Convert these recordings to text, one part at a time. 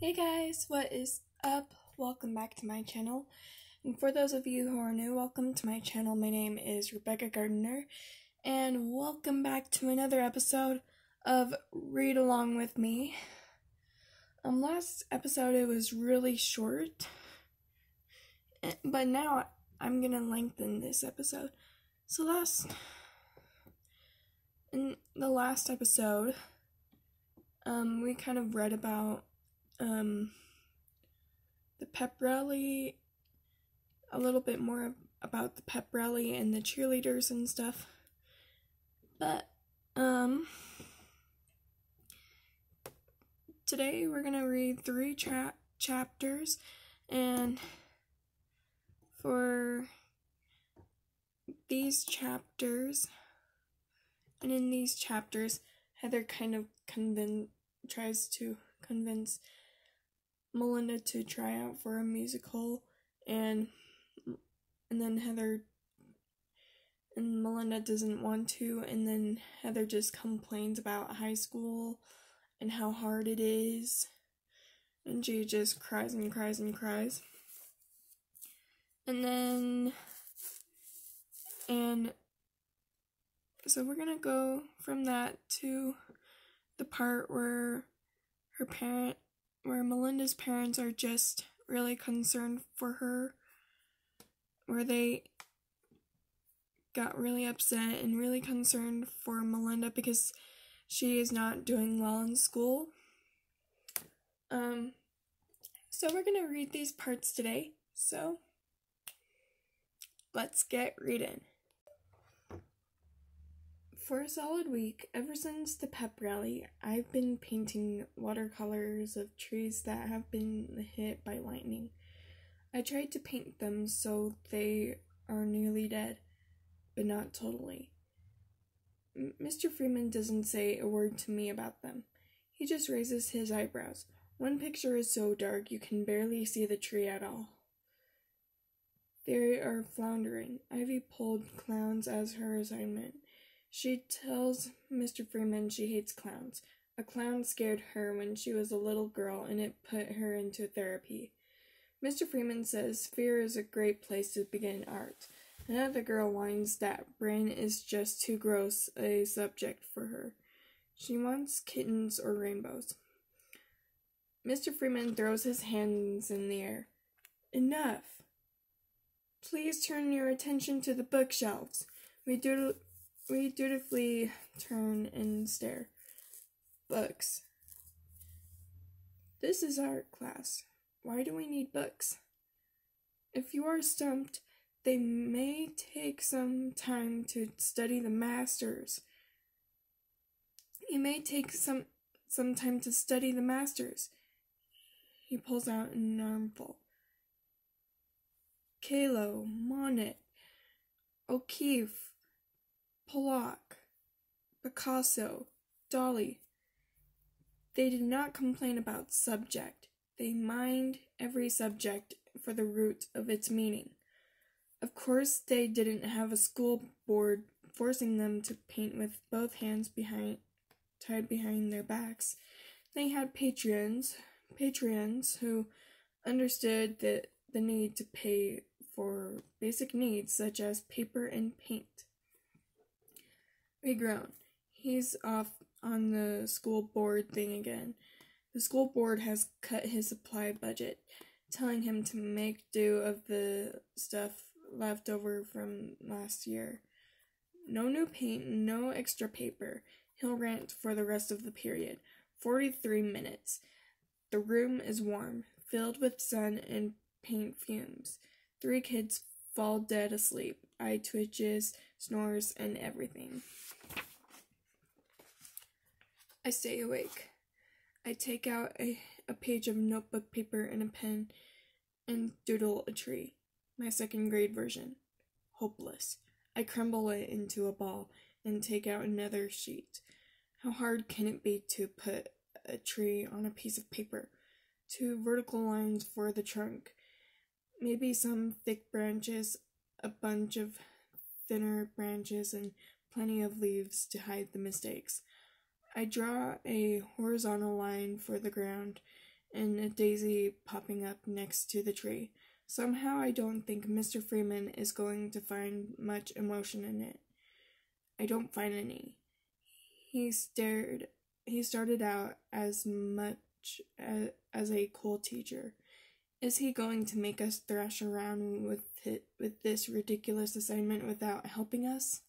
Hey guys, what is up? Welcome back to my channel. And for those of you who are new, welcome to my channel. My name is Rebecca Gardner, and welcome back to another episode of Read Along With Me. Last episode it was really short, but now I'm gonna lengthen this episode. So in the last episode, we kind of read about the pep rally, a little bit more about the pep rally and the cheerleaders and stuff. But today we're gonna read 3 chapters, and for these chapters, and in these chapters, Heather kind of tries to convince Melinda to try out for a musical, and then Heather and Melinda doesn't want to, and then Heather just complains about high school and how hard it is, and she just cries and cries and cries. And so we're gonna go from that to the part where Melinda's parents are just really concerned for her, where they got really upset and really concerned for Melinda because she is not doing well in school. So we're gonna read these parts today, so let's get reading. For a solid week, ever since the pep rally, I've been painting watercolors of trees that have been hit by lightning. I tried to paint them so they are nearly dead, but not totally. Mr. Freeman doesn't say a word to me about them. He just raises his eyebrows. One picture is so dark you can barely see the tree at all. They are floundering. Ivy pulled clowns as her assignment. She tells Mr. Freeman she hates clowns. A clown scared her when she was a little girl, and it put her into therapy. Mr. Freeman says fear is a great place to begin art. Another girl whines that brain is just too gross a subject for her. She wants kittens or rainbows. Mr. Freeman throws his hands in the air. Enough! Please turn your attention to the bookshelves. We dutifully turn and stare. Books. This is art class. Why do we need books? If you are stumped, they may take some time to study the masters. You may take some time to study the masters. He pulls out an armful. Calo, Monet, O'Keeffe, Pollock, Picasso, Dali. They did not complain about subject. They mined every subject for the root of its meaning. Of course, they didn't have a school board forcing them to paint with both hands tied behind their backs. They had patrons who understood the need to pay for basic needs such as paper and paint. We groan. He's off on the school board thing again. The school board has cut his supply budget, telling him to make do of the stuff left over from last year. No new paint, no extra paper. He'll rant for the rest of the period. 43 minutes. The room is warm, filled with sun and paint fumes. 3 kids fall dead asleep. Eye twitches, snores, and everything. I stay awake. I take out a page of notebook paper and a pen and doodle a tree. My second grade version. Hopeless. I crumble it into a ball and take out another sheet. How hard can it be to put a tree on a piece of paper? 2 vertical lines for the trunk. Maybe some thick branches, a bunch of thinner branches, and plenty of leaves to hide the mistakes. I draw a horizontal line for the ground and a daisy popping up next to the tree. Somehow I don't think Mr. Freeman is going to find much emotion in it. I don't find any. He started out as much as a cool teacher. Is he going to make us thrash around with this ridiculous assignment without helping us?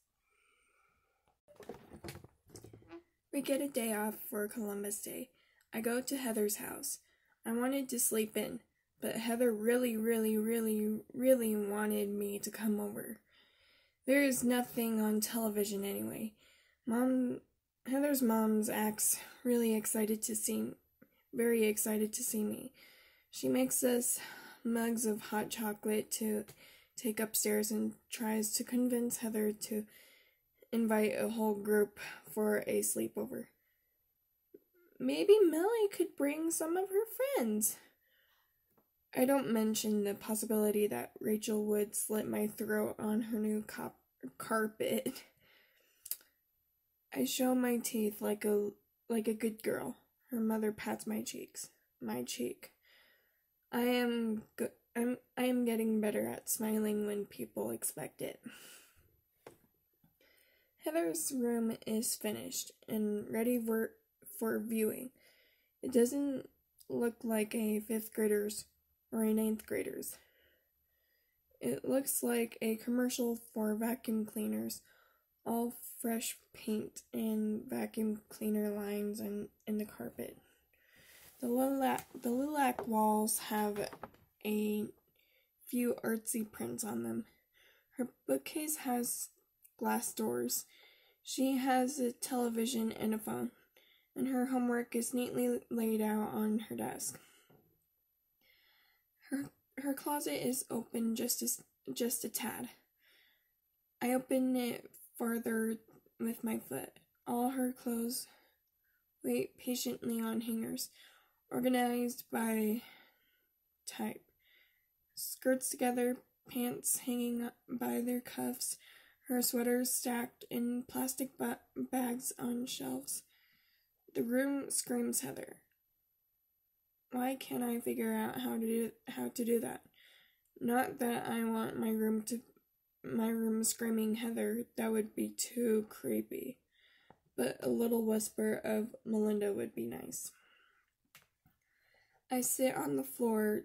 We get a day off for Columbus Day. I go to Heather's house. I wanted to sleep in, but Heather really wanted me to come over. There is nothing on television anyway. Heather's mom acts very excited to see me. She makes us mugs of hot chocolate to take upstairs and tries to convince Heather to invite a whole group for a sleepover. Maybe Millie could bring some of her friends. I don't mention the possibility that Rachel would slit my throat on her new carpet. I show my teeth like a good girl. Her mother pats my cheek. I am getting better at smiling when people expect it. Heather's room is finished and ready for viewing. It doesn't look like a 5th grader's or a 9th grader's. It looks like a commercial for vacuum cleaners, all fresh paint and vacuum cleaner lines in the carpet. The lilac walls have a few artsy prints on them. Her bookcase has glass doors. She has a television and a phone, and her homework is neatly laid out on her desk. Her closet is open just a tad. I open it farther with my foot. All her clothes wait patiently on hangers, organized by type. Skirts together, pants hanging by their cuffs, her sweaters stacked in plastic bags on shelves. The room screams Heather. Why can't I figure out how to do that? Not that I want my room screaming Heather, that would be too creepy. But a little whisper of Melinda would be nice. I sit on the floor,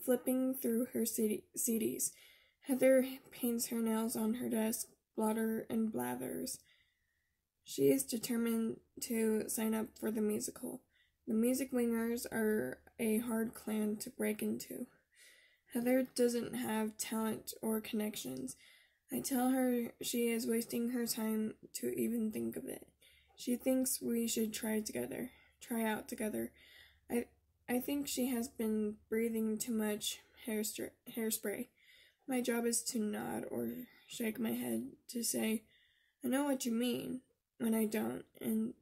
flipping through her CDs. Heather paints her nails on her desk, blotter and blathers. She is determined to sign up for the musical. The music wingers are a hard clan to break into. Heather doesn't have talent or connections. I tell her she is wasting her time to even think of it. She thinks we should try out together. I think she has been breathing too much hairspray. My job is to nod or shake my head to say, I know what you mean, when I don't, and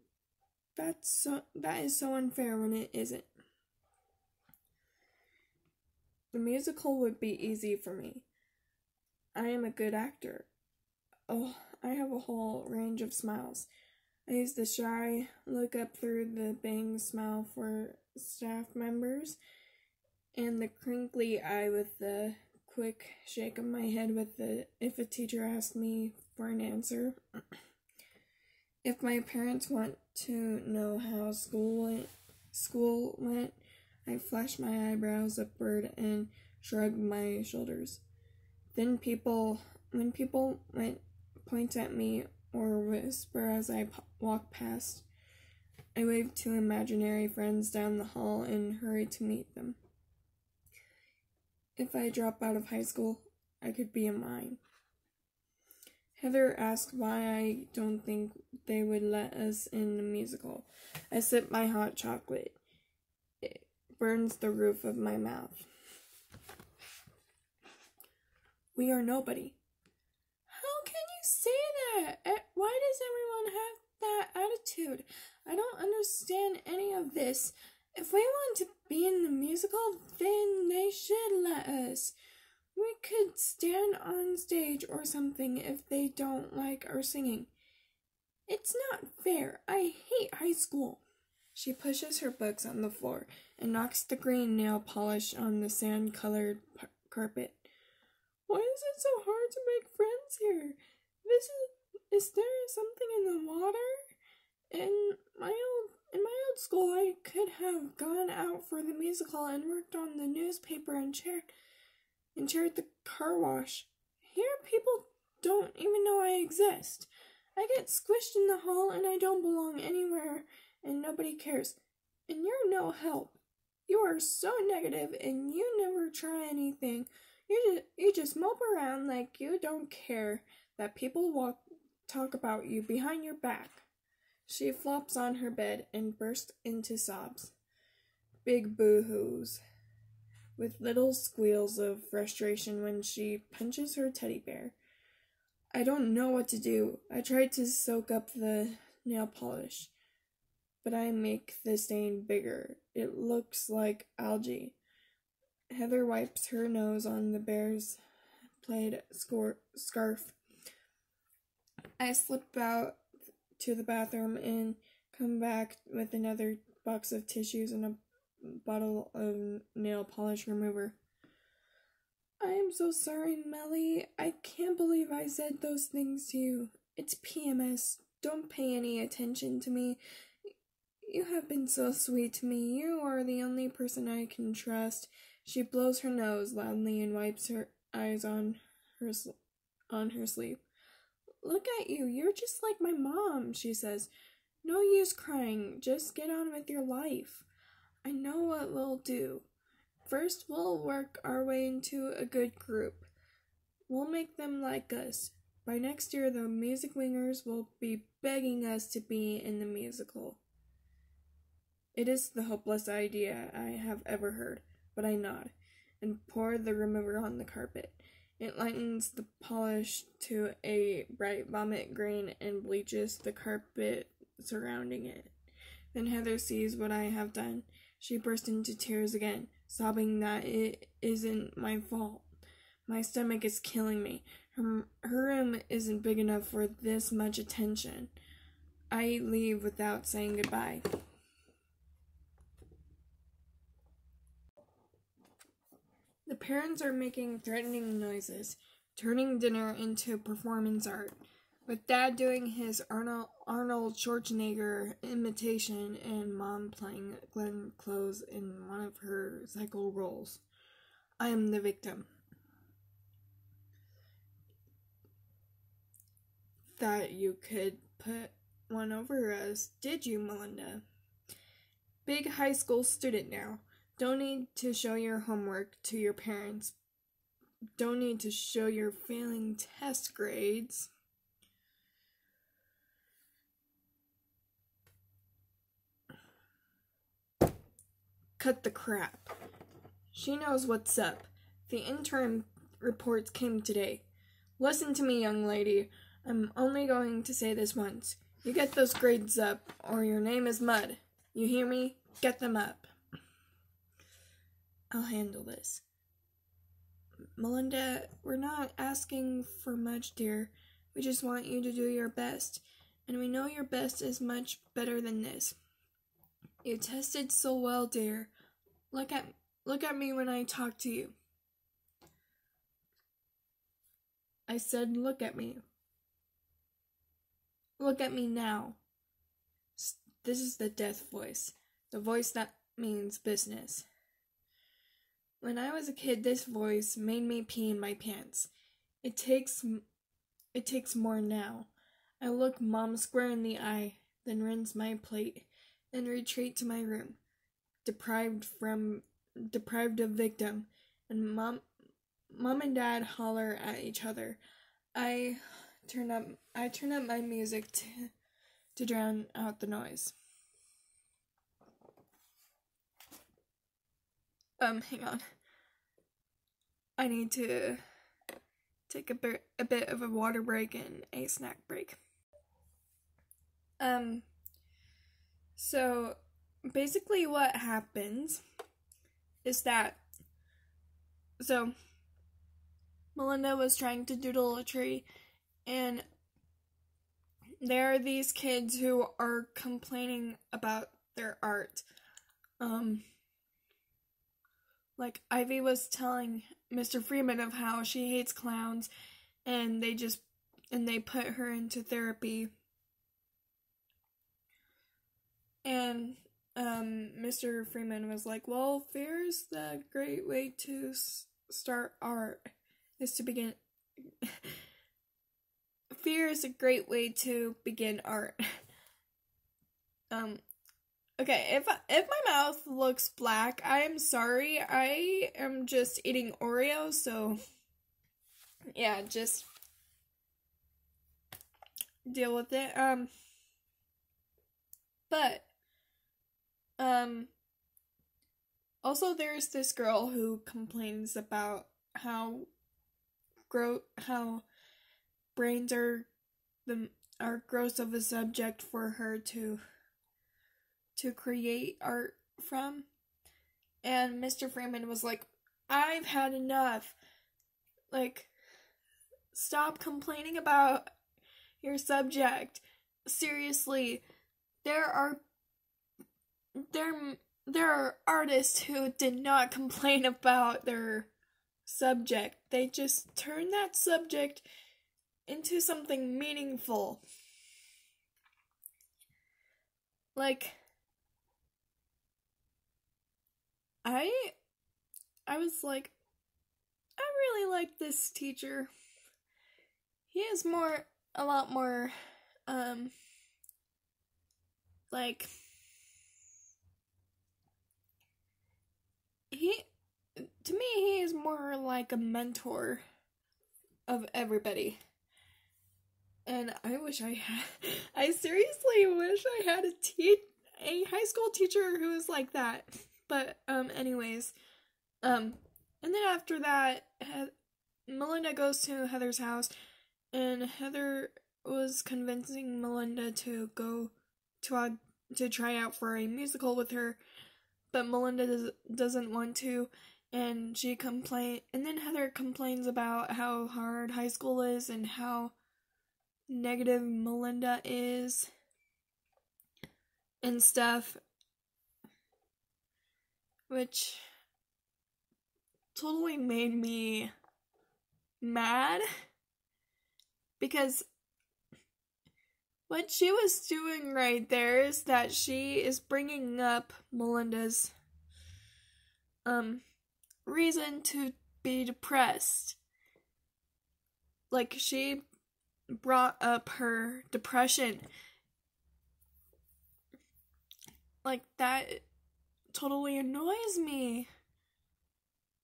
that is so unfair when it isn't. The musical would be easy for me. I am a good actor. Oh, I have a whole range of smiles. I use the shy, look up through the bangs smile for staff members, and the crinkly eye with the quick shake of my head if a teacher asks me for an answer. If my parents want to know how school went, I flash my eyebrows upward and shrug my shoulders. Then when people point at me or whisper as I walk past, I wave to imaginary friends down the hall and hurry to meet them. If I drop out of high school, I could be a mime. Heather asked why I don't think they would let us in the musical. I sip my hot chocolate. It burns the roof of my mouth. We are nobody. How can you say that? Why does everyone have that attitude? I don't understand any of this. If we want to be in the musical, then they should let us. We could stand on stage or something if they don't like our singing. It's not fair. I hate high school. She pushes her books on the floor and knocks the green nail polish on the sand-colored carpet. Why is it so hard to make friends here? Is there something in the water? In my old school, I could have gone out for the musical and worked on the newspaper and chaired the car wash. Here, people don't even know I exist. I get squished in the hall and I don't belong anywhere and nobody cares. And you're no help. You are so negative and you never try anything. You just mope around like you don't care that people talk about you behind your back. She flops on her bed and bursts into sobs. Big boo-hoos, with little squeals of frustration when she punches her teddy bear. I don't know what to do. I tried to soak up the nail polish, but I make the stain bigger. It looks like algae. Heather wipes her nose on the bear's plaid scarf. I slip out to the bathroom and come back with another box of tissues and a bottle of nail polish remover. I am so sorry, Melly. I can't believe I said those things to you. It's PMS. Don't pay any attention to me. You have been so sweet to me. You are the only person I can trust. She blows her nose loudly and wipes her eyes on her sleeve. Look at you. You're just like my mom, she says. No use crying. Just get on with your life. I know what we'll do. First, we'll work our way into a good group. We'll make them like us. By next year, the music wingers will be begging us to be in the musical. It is the hopeless idea I have ever heard, but I nod and pour the remover on the carpet. It lightens the polish to a bright vomit green and bleaches the carpet surrounding it. Then Heather sees what I have done. She burst into tears again, sobbing that it isn't my fault. My stomach is killing me. Her room isn't big enough for this much attention. I leave without saying goodbye. The parents are making threatening noises, turning dinner into performance art, with Dad doing his Arnold Schwarzenegger imitation and Mom playing Glenn Close in one of her cycle roles. I am the victim. Thought you could put one over us, did you, Melinda? Big high school student now. Don't need to show your homework to your parents. Don't need to show your failing test grades. Cut the crap. She knows what's up. The interim reports came today. Listen to me, young lady. I'm only going to say this once. You get those grades up, or your name is mud. You hear me? Get them up. I'll handle this. Melinda, we're not asking for much, dear. We just want you to do your best, and we know your best is much better than this. You tested so well, dear. Look at me when I talk to you. I said, look at me. Look at me now. This is the death voice, the voice that means business. When I was a kid, this voice made me pee in my pants. It takes more now. I look Mom square in the eye, then rinse my plate, then retreat to my room, deprived of victim, and Mom and Dad holler at each other. I turn up my music to drown out the noise. Hang on. I need to take a bit of a water break and a snack break. So basically what happens is that, Melinda was trying to doodle a tree, and there are these kids who are complaining about their art. Like Ivy was telling Mr. Freeman of how she hates clowns, and they put her into therapy. And Mr. Freeman was like, well, fear's the great way to start art, is to begin. Fear is a great way to begin art. Okay, if my mouth looks black, I am sorry. I am just eating Oreos, so yeah, just deal with it. But also there's this girl who complains about how brains are gross of a subject for her to create art from. And Mr. Freeman was like, I've had enough. Like, stop complaining about your subject. Seriously, there are artists who did not complain about their subject. They just turned that subject into something meaningful. Like, I was like, I really like this teacher. He is a lot more, like, to me, he is more like a mentor of everybody. And I seriously wish I had a high school teacher who was like that. But, anyways, and then after that, Melinda goes to Heather's house, and Heather was convincing Melinda to go to try out for a musical with her, but Melinda doesn't want to, and and then Heather complains about how hard high school is and how negative Melinda is and stuff, which totally made me mad, because what she was doing right there is that she is bringing up Melinda's reason to be depressed. Like, she brought up her depression. Like, that totally annoys me.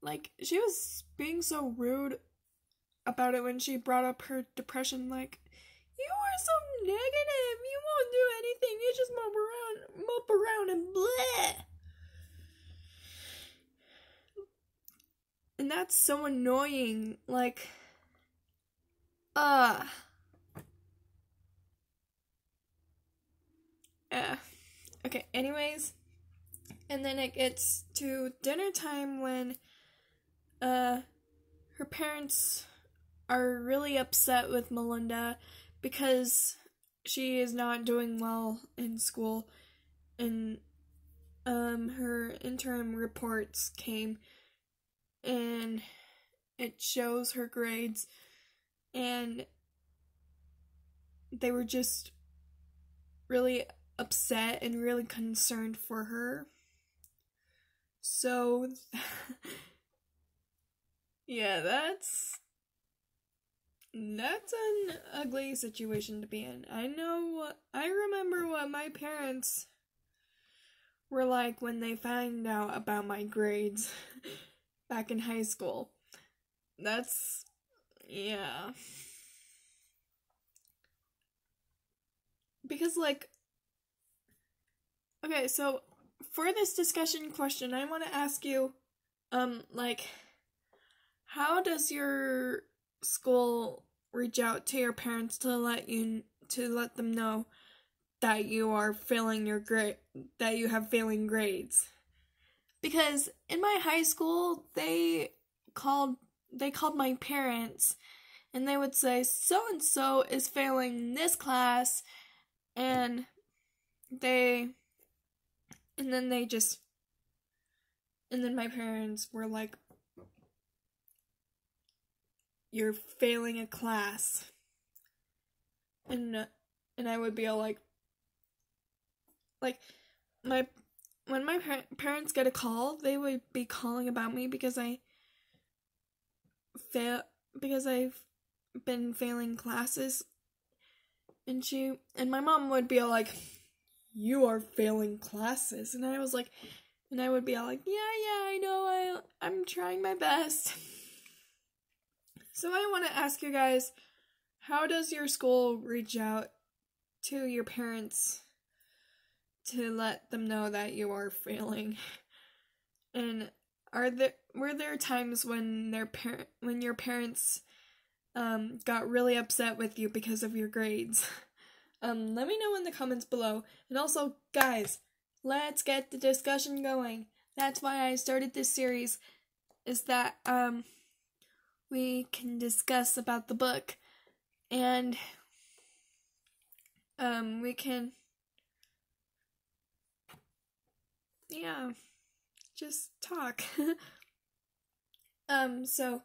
Like, she was being so rude about it when she brought up her depression. Like, you are so negative. You won't do anything. You just mope around and bleh. And that's so annoying. Like, okay, anyways. And then it gets to dinner time when, her parents are really upset with Melinda because she is not doing well in school, and her interim reports came, and it shows her grades, and they were just really upset and really concerned for her. So yeah, that's an ugly situation to be in. I remember what my parents were like when they found out about my grades back in high school. Yeah. Because, like, okay, so for this discussion question, I want to ask you, like, how does your school reach out to your parents to let them know that you are failing that you have failing grades? Because in my high school, they called my parents, and they would say, so and so is failing this class, and they And then my parents were like, "You're failing a class." And I would be all like when my parents get a call, they would be calling about me because I've been failing classes. And my mom would be all like, "You are failing classes." And I would be all like, yeah, I know, I'm trying my best. So I want to ask you guys, how does your school reach out to your parents to let them know that you are failing? And were there times when your parents got really upset with you because of your grades? Let me know in the comments below. And also, guys, let's get the discussion going. That's why I started this series, is that we can discuss about the book, and we can just talk. So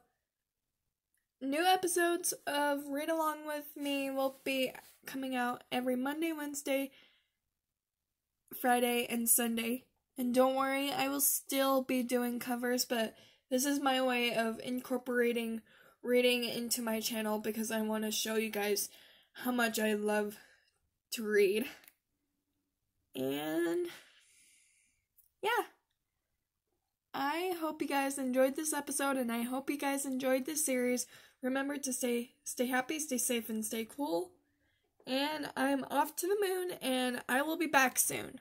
new episodes of Read Along With Me will be coming out every Monday, Wednesday, Friday, and Sunday. And don't worry, I will still be doing covers, but this is my way of incorporating reading into my channel because I want to show you guys how much I love to read. And yeah. I hope you guys enjoyed this episode, and I hope you guys enjoyed this series. Remember to stay happy, stay safe, and stay cool. And I'm off to the moon, and I will be back soon.